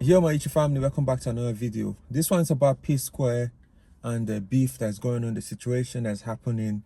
Yo, my YouTube family, welcome back to another video. This one's about P Square and the beef that's going on, the situation that's happening.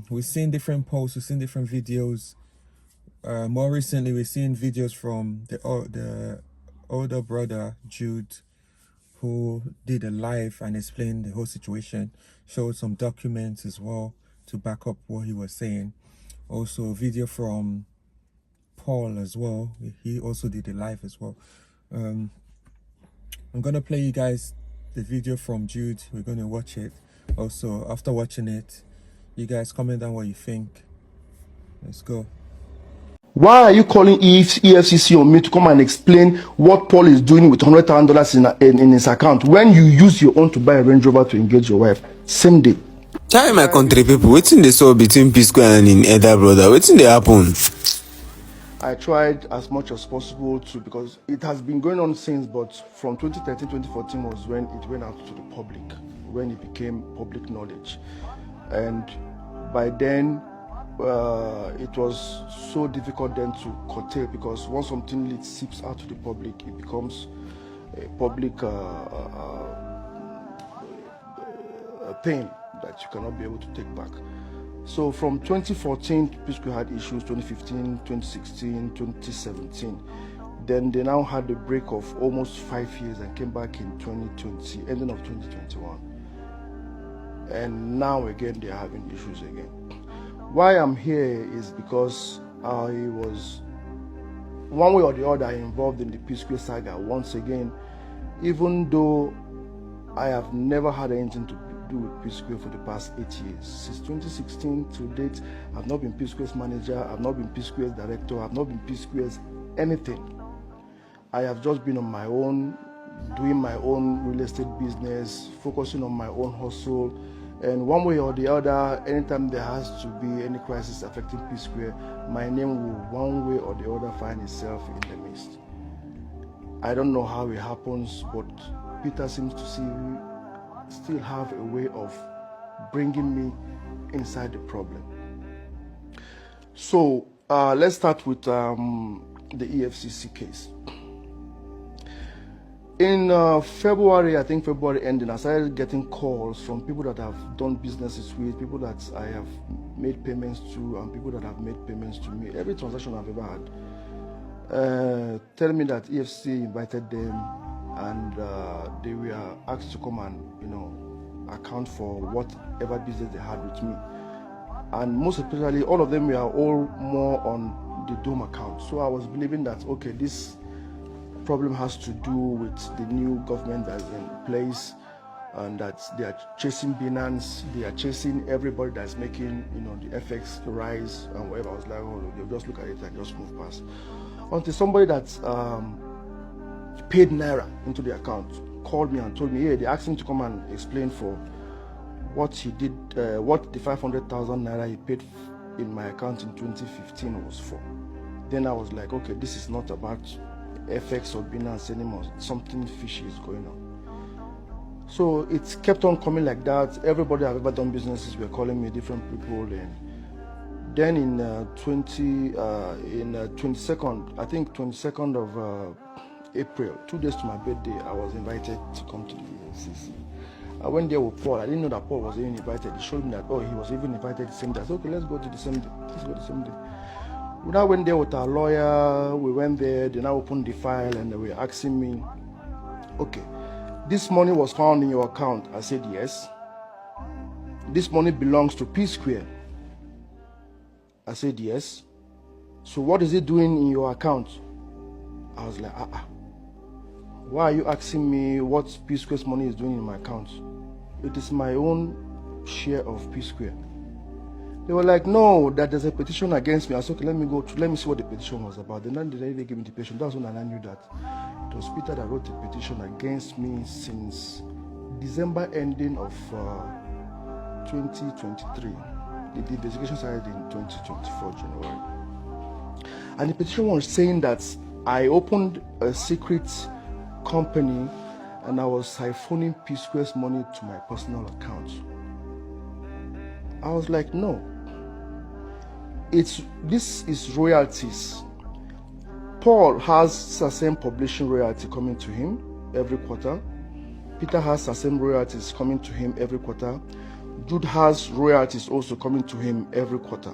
We've seen different posts, we've seen different videos. More recently, we've seen videos from the older brother, Jude, who did a live and explained the whole situation, showed some documents as well to back up what he was saying. Also, a video from Paul as well. He also did a live as well. I'm gonna play you guys the video from Jude. We're gonna watch it. Also, after watching it, you guys comment down what you think. Let's go. Why are you calling EFCC on me to come and explain what Paul is doing with $100,000 in his account when you use your own to buy a Range Rover to engage your wife? Same day. Tell my country people, wetin dey sup between P Square and in elder brother? Wetin dey happen? I tried as much as possible to, because it has been going on since, but from 2013, 2014 was when it went out to the public, when it became public knowledge. And by then, it was so difficult then to curtail, because once something seeps out to the public, it becomes a public thing that you cannot be able to take back. So from 2014, P Square had issues, 2015, 2016, 2017. Then they now had a break of almost 5 years and came back in 2020, ending of 2021. And now again, they're having issues again. Why I'm here is because I was, one way or the other, involved in the P Square saga once again, even though I have never had anything to do with P Square for the past 8 years. Since 2016 to date, I've not been P Square's manager, I've not been P Square's director, I've not been P Square's anything. I have just been on my own, doing my own real estate business, focusing on my own hustle. And one way or the other, anytime there has to be any crisis affecting P Square, my name will one way or the other find itself in the midst. I don't know how it happens, but Peter seems to still have a way of bringing me inside the problem. So let's start with the EFCC case. In February, I think February ending, I started getting calls from people that I've done businesses with, people that I have made payments to, and people that have made payments to me. Every transaction I've ever had, telling me that EFCC invited them, and they were asked to come and, account for whatever business they had with me. And most especially, all of them were all more on the Dome account. So I was believing that, okay, this problem has to do with the new government that's in place, and that they are chasing Binance, they are chasing everybody that's making, the FX rise and whatever. I was like, oh, they'll just look at it and just move past. Until somebody that paid Naira into the account called me and told me, hey, they asked him to come and explain for what he did, what the 500,000 Naira he paid in my account in 2015 was for. Then I was like, okay, this is not about FX or Binance anymore. Something fishy is going on. So it kept on coming like that. Everybody I've ever done businesses were calling me, different people. And then in 22nd, I think 22nd of April, 2 days to my birthday, I was invited to come to the EFCC. I went there with Paul. I didn't know that Paul was even invited. He showed me that, he was even invited the same day. I said, okay, let's go to the same day. Let's go the same day. We now went there with our lawyer. We went there. They now opened the file and they were asking me, okay, this money was found in your account. I said, yes. This money belongs to P Square. I said, yes. So what is it doing in your account? I was like, why are you asking me what P Square's money is doing in my account? It is my own share of P Square. They were like, no, that there's a petition against me. I said, okay, let me see what the petition was about. Then they gave me the petition. That's when I knew that it was Peter that wrote the petition against me since December ending of 2023. The investigation started in 2024, January. And the petition was saying that I opened a secret company and I was siphoning P Square's money to my personal account. I was like, no. This is royalties. Paul has the same publishing royalty coming to him every quarter. Peter has the same royalties coming to him every quarter. Jude has royalties also coming to him every quarter.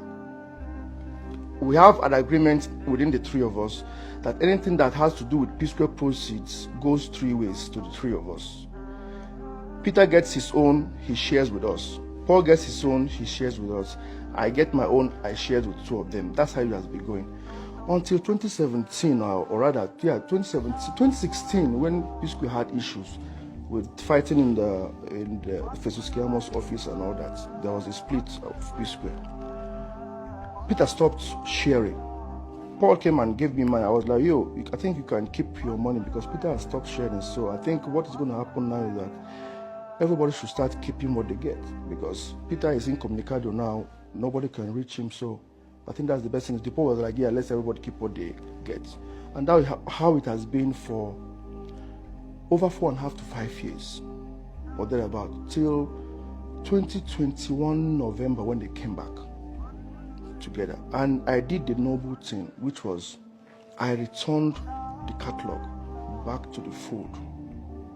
We have an agreement within the three of us that anything that has to do with P Square proceeds goes three ways to the three of us. Peter gets his own, he shares with us. Paul gets his own, he shares with us. I get my own, I share with two of them. That's how it has been going. Until 2017, or rather, 2016, when P Square had issues with fighting in the Festus Keyam's office and all that, there was a split of P Square. Peter stopped sharing. Paul came and gave me money. I was like, yo, I think you can keep your money because Peter has stopped sharing. So I think what is going to happen now is that everybody should start keeping what they get because Peter is incommunicado now. Nobody can reach him. So I think that's the best thing. The people was like, yeah, let's everybody keep what they get. And that's how it has been for over 4.5 to 5 years or thereabout till 2021 November when they came back together. And I did the noble thing, which was I returned the catalog back to the fold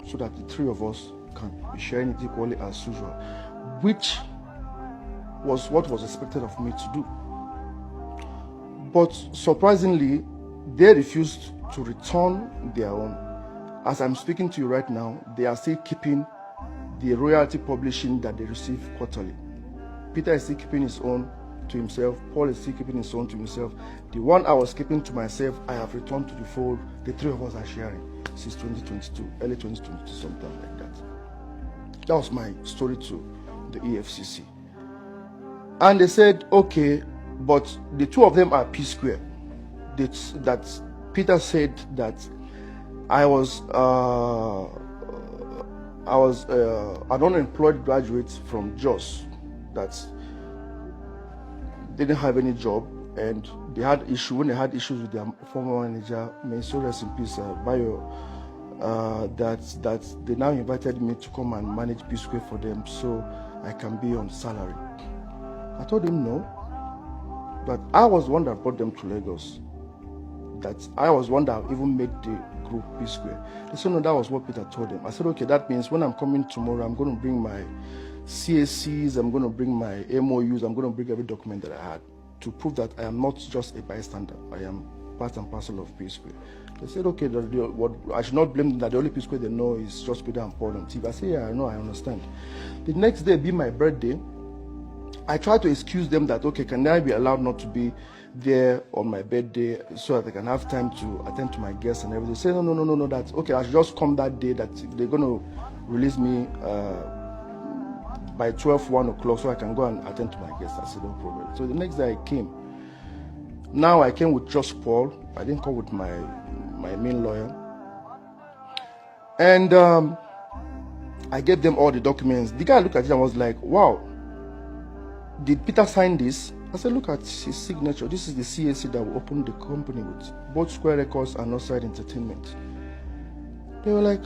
so that the three of us can be sharing it equally as usual, which was what was expected of me to do. But surprisingly, they refused to return their own. As I'm speaking to you right now, they are still keeping the royalty publishing that they receive quarterly. Peter is still keeping his own to himself. Paul is still keeping his own to himself. The one I was keeping to myself, I have returned to the fold. The three of us are sharing since 2022, early 2022, something like that. That was my story to the EFCC. And they said, okay, but the two of them are P Square. That Peter said that I was an unemployed graduate from Jos that didn't have any job, and they had issue when they had issues with their former manager, may so rest in peace, Bayo. That they now invited me to come and manage P Square for them so I can be on salary. I told him no, but I was one that brought them to Lagos. That I was one that even made the group P Square. They said no, that was what Peter told them. I said okay, that means when I'm coming tomorrow, I'm going to bring my CACs, I'm going to bring my MOUs, I'm going to bring every document that I had to prove that I am not just a bystander. I am part and parcel of P Square. They said, okay, what I should not blame them that the only P Square they know is just Peter and Paul on TV. I said, yeah, I know, I understand. The next day being my birthday, I tried to excuse them that, okay, can I be allowed not to be there on my birthday so that I can have time to attend to my guests and everything. They said, no, that's okay, I should just come that day that they're going to release me by 1 o'clock so I can go and attend to my guests. I said, no problem. So the next day I came. Now I came with just Paul. I didn't come with my main lawyer. And I gave them all the documents. The guy looked at it and was like, wow, did Peter sign this? I said, look at his signature. This is the CAC that will open the company with, both Square Records and Northside Entertainment. They were like,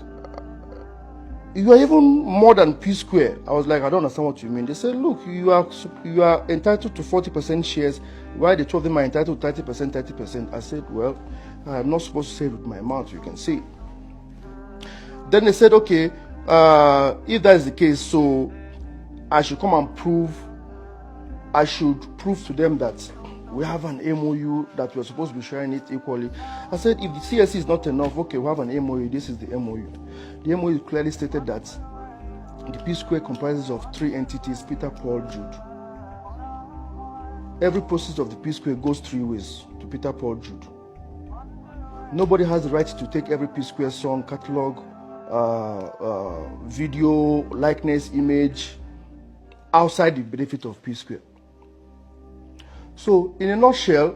you are even more than P Square. I was like, I don't understand what you mean. They said, look, you are entitled to 40% shares, while the two of them are entitled to 30%. I said, well, I'm not supposed to say it with my mouth, you can see. Then they said, okay, if that is the case, so I should come and prove to them that we have an MOU, that we're supposed to be sharing it equally. I said, if the CSC is not enough, okay, we have an MOU, this is the MOU. The MOU clearly stated that the P Square comprises of 3 entities, Peter, Paul, Jude. Every process of the P Square goes 3 ways to Peter, Paul, Jude. Nobody has the right to take every P Square song, catalog, video, likeness, image, outside the benefit of P Square. So, in a nutshell,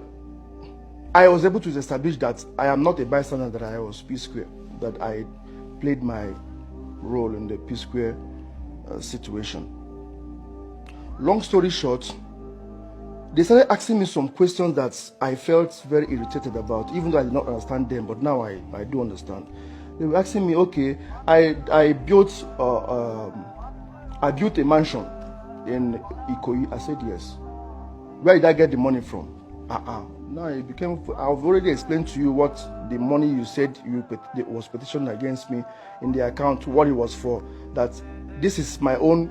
I was able to establish that I am not a bystander, that I was P Square, that I played my role in the P Square situation. Long story short, they started asking me some questions that I felt very irritated about, even though I did not understand them, but now I do understand. They were asking me, okay, I built a mansion in Ikoyi. I said yes. Where did I get the money from? Now it became. I've already explained to you what the money you said was petitioned against me in the account, what it was for. That this is my own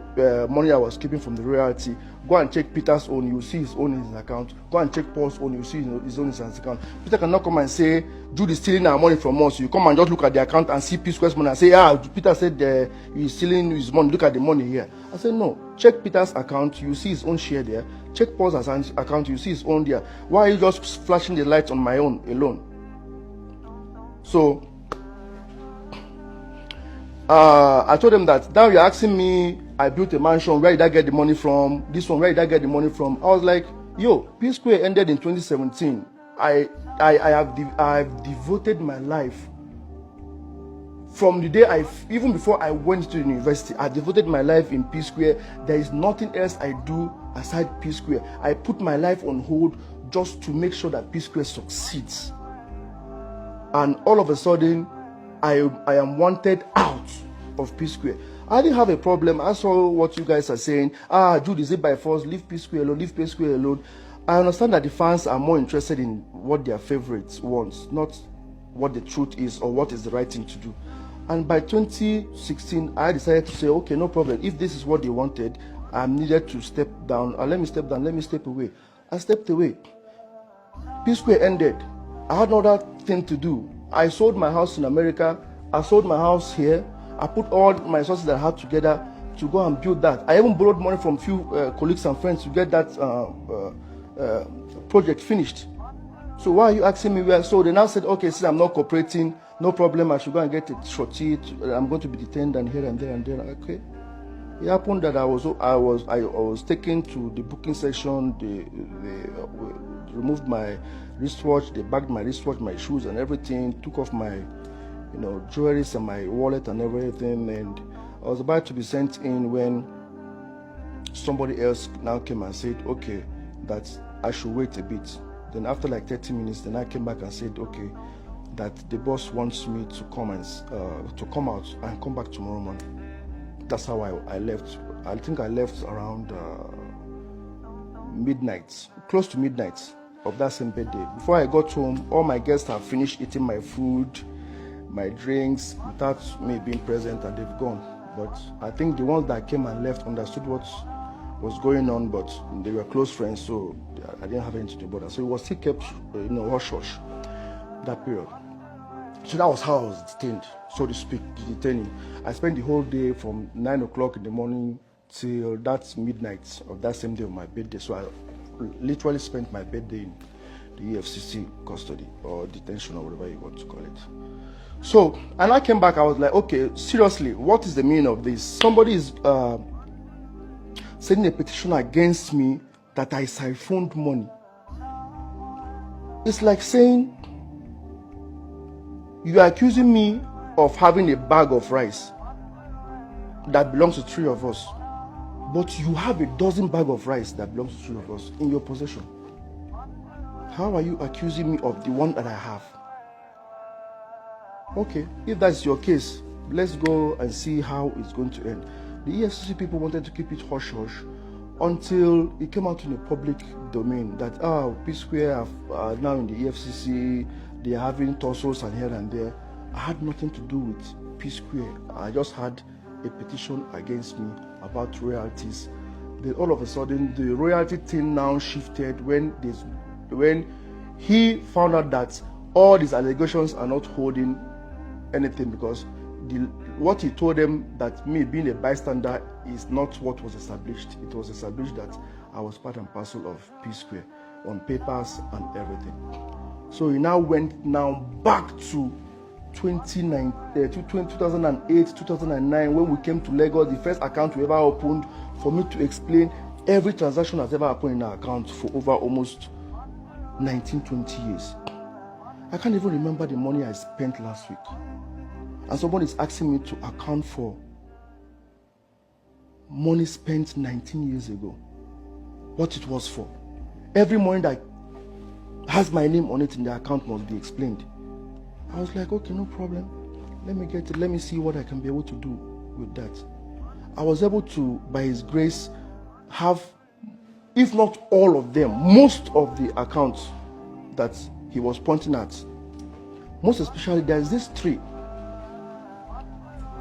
money I was keeping from the royalty. Go and check Peter's own. You see his own in his account. Go and check Paul's own. You see his own in his account. Peter cannot come and say Jude is stealing our money from us. You come and just look at the account and see P Square's money and say, Peter said he's stealing his money. Look at the money here. I said no. Check Peter's account. You see his own share there. Check Paul's account. You see his own there. Why are you just flashing the light on my own alone? So I told them that now you're asking me, I built a mansion, where did I get the money from? This one, where did I get the money from? I was like, yo, P Square ended in 2017. I have devoted my life from the day even before I went to university. I devoted my life in P Square. There is nothing else I do aside P Square. I put my life on hold just to make sure that P Square succeeds. And all of a sudden, I am wanted out of P Square. I didn't have a problem. I saw what you guys are saying. Jude, is it by force? Leave P Square alone. Leave P Square alone. I understand that the fans are more interested in what their favorites want, not what the truth is or what is the right thing to do. And by 2016, I decided to say, okay, no problem. If this is what they wanted, I needed to step down. Let me step down. Let me step away. I stepped away. P Square ended. I had another thing to do. I sold my house in America. I sold my house here. I put all my resources that I had together to go and build that. I even borrowed money from few colleagues and friends to get that project finished. So why are you asking me where? So they now said, okay, since I'm not cooperating, no problem, I should go and get a shorty. I'm going to be detained and here and there and there. Okay. It happened that I was taken to the booking section. They removed my wristwatch. They bagged my wristwatch, my shoes and everything. Took off my, jewelry and my wallet and everything. And I was about to be sent in when somebody else now came and said, okay, that I should wait a bit. Then after like 30 minutes, then I came back and said, okay, that the boss wants me to come and to come out and come back tomorrow morning. That's how I left. I think I left around midnight, close to midnight of that same birthday. Before I got home, all my guests have finished eating my food, my drinks, without me being present, and they've gone. But I think the ones that came and left understood what was going on, but they were close friends, so I didn't have anything to bother. So it was still kept, hush-hush, that period. So that was how I was detained, so to speak, detaining. I spent the whole day from 9 o'clock in the morning till that midnight of that same day of my birthday. So I literally spent my birthday in the EFCC custody or detention or whatever you want to call it. So, and I came back, I was like, okay, seriously, what is the meaning of this? Somebody is sending a petition against me that I siphoned money. It's like saying, you are accusing me of having a bag of rice that belongs to 3 of us, but you have a dozen bags of rice that belongs to 3 of us in your possession. How are you accusing me of the one that I have? Okay, if that's your case, let's go and see how it's going to end. The EFCC people wanted to keep it hush-hush until it came out in the public domain that P Square are now in the EFCC, they are having tussles and here and there. I had nothing to do with P Square. I just had a petition against me about royalties. Then all of a sudden, the royalty thing now shifted when he found out that all these allegations are not holding anything, because what he told them, that me being a bystander is not what was established. It was established that I was part and parcel of P Square on papers and everything. So he now went back to 2008, 2009, when we came to Lagos, the first account we ever opened, for me to explain every transaction that's ever happened in our account for over almost 19, 20 years. I can't even remember the money I spent last week. And someone is asking me to account for money spent 19 years ago, what it was for. Every money that has my name on it in the account must be explained. I was like, okay, no problem. Let me get it. Let me see what I can be able to do with that. I was able to, by His grace, have, if not all of them, most of the accounts that he was pointing at. Most especially, there is this tree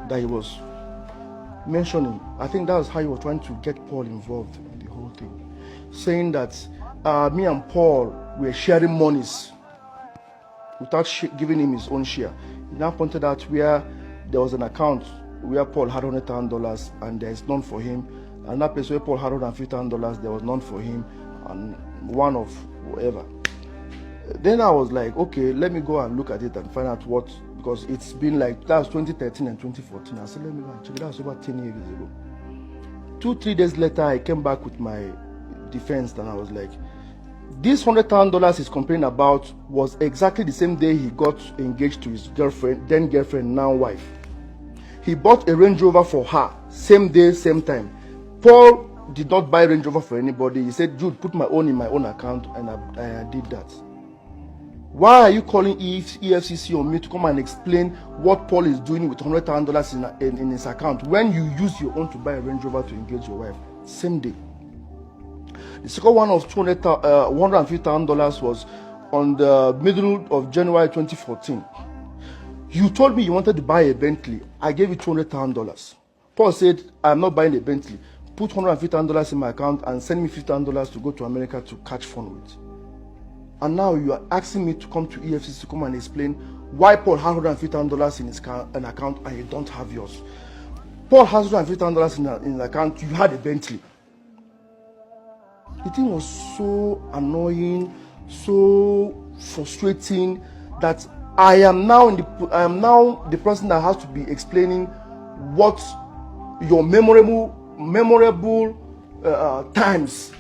that he was mentioning. I think that was how he was trying to get Paul involved in the whole thing, saying that me and Paul were sharing monies without giving him his own share. He now pointed out where there was an account where Paul had $100,000 and there is none for him. Another place where Paul had $150,000, there was none for him, and one of whatever. Then I was like, okay, let me go and look at it and find out what, because it's been like, that was 2013 and 2014. I said, let me go and check it. That was over 10 years ago. 2-3 days later, I came back with my defense and I was like, this $100,000 he's complaining about was exactly the same day he got engaged to his girlfriend, then girlfriend, now wife. He bought a Range Rover for her, same day, same time. Paul did not buy Range Rover for anybody. He said, Jude, put my own in my own account, and I did that. Why are you calling EFCC on me to come and explain what Paul is doing with $100,000 in his account when you use your own to buy a Range Rover to engage your wife? Same day. The second one of $150,000 was on the middle of January 2014. You told me you wanted to buy a Bentley. I gave you $200,000. Paul said, I'm not buying a Bentley. Put $150,000 in my account and send me $50,000 to go to America to catch fun with. And now you are asking me to come to EFCC to come and explain why Paul has $150,000 in his account and you don't have yours. Paul has $150,000 in an account. You had a Bentley. The thing was so annoying, so frustrating that I am now the person that has to be explaining what your memorable times,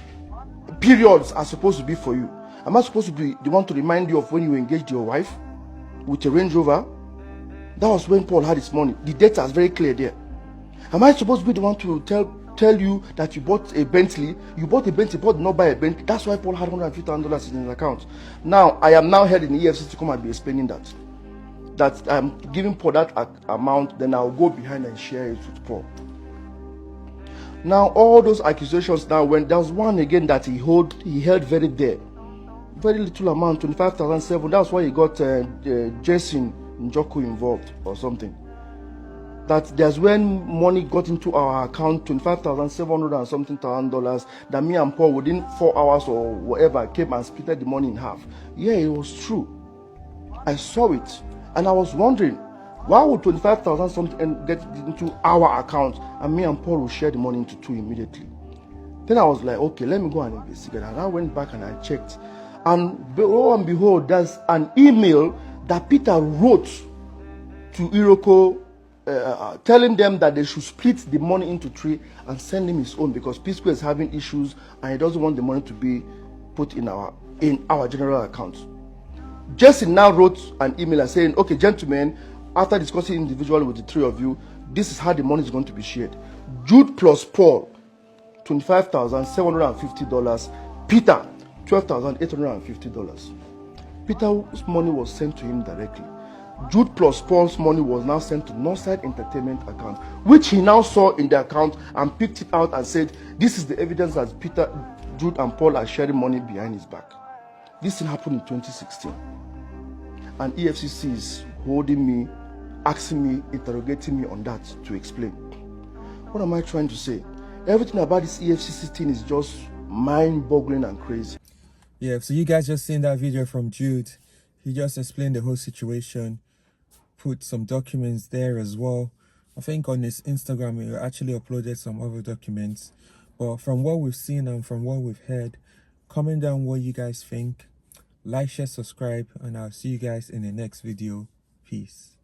periods are supposed to be for you. Am I supposed to be the one to remind you of when you engaged your wife with a Range Rover? That was when Paul had his money. The data is very clear there. Am I supposed to be the one to tell you that you bought a Bentley? You bought a Bentley, Paul did not buy a Bentley. That's why Paul had $150,000 in his account. Now, I am now heading the EFCC to come and be explaining that. That I'm giving Paul that amount, then I'll go behind and share it with Paul. Now, all those accusations now went, there was one again that he held very dear. Very little amount, 25,700. That's why he got Jason Njoku involved or something. That there's when money got into our account, 25,700 and something $1,000, that me and Paul within 4 hours or whatever came and split the money in half. Yeah, it was true. I saw it and I was wondering, why would 25,000 something get into our account and me and Paul will share the money into two immediately? Then I was like, okay, let me go and investigate. And I went back and I checked. And lo and behold, there's an email that Peter wrote to Iroko telling them that they should split the money into three and send him his own because P Square is having issues and he doesn't want the money to be put in our general account. Jason now wrote an email saying, okay, gentlemen, after discussing individually with the three of you, this is how the money is going to be shared. Jude plus Paul, $25,750. Peter, $12,850. Peter's money was sent to him directly. Jude plus Paul's money was now sent to Northside Entertainment account, which he now saw in the account and picked it out and said, this is the evidence that Peter, Jude and Paul are sharing money behind his back. This thing happened in 2016. And EFCC is holding me, asking me, interrogating me on that to explain. What am I trying to say? Everything about this EFCC thing is just mind-boggling and crazy. Yeah, so you guys just seen that video from Jude. He just explained the whole situation, put some documents there as well. I think on his Instagram, he actually uploaded some other documents. But from what we've seen and from what we've heard, comment down what you guys think. Like, share, subscribe, and I'll see you guys in the next video. Peace.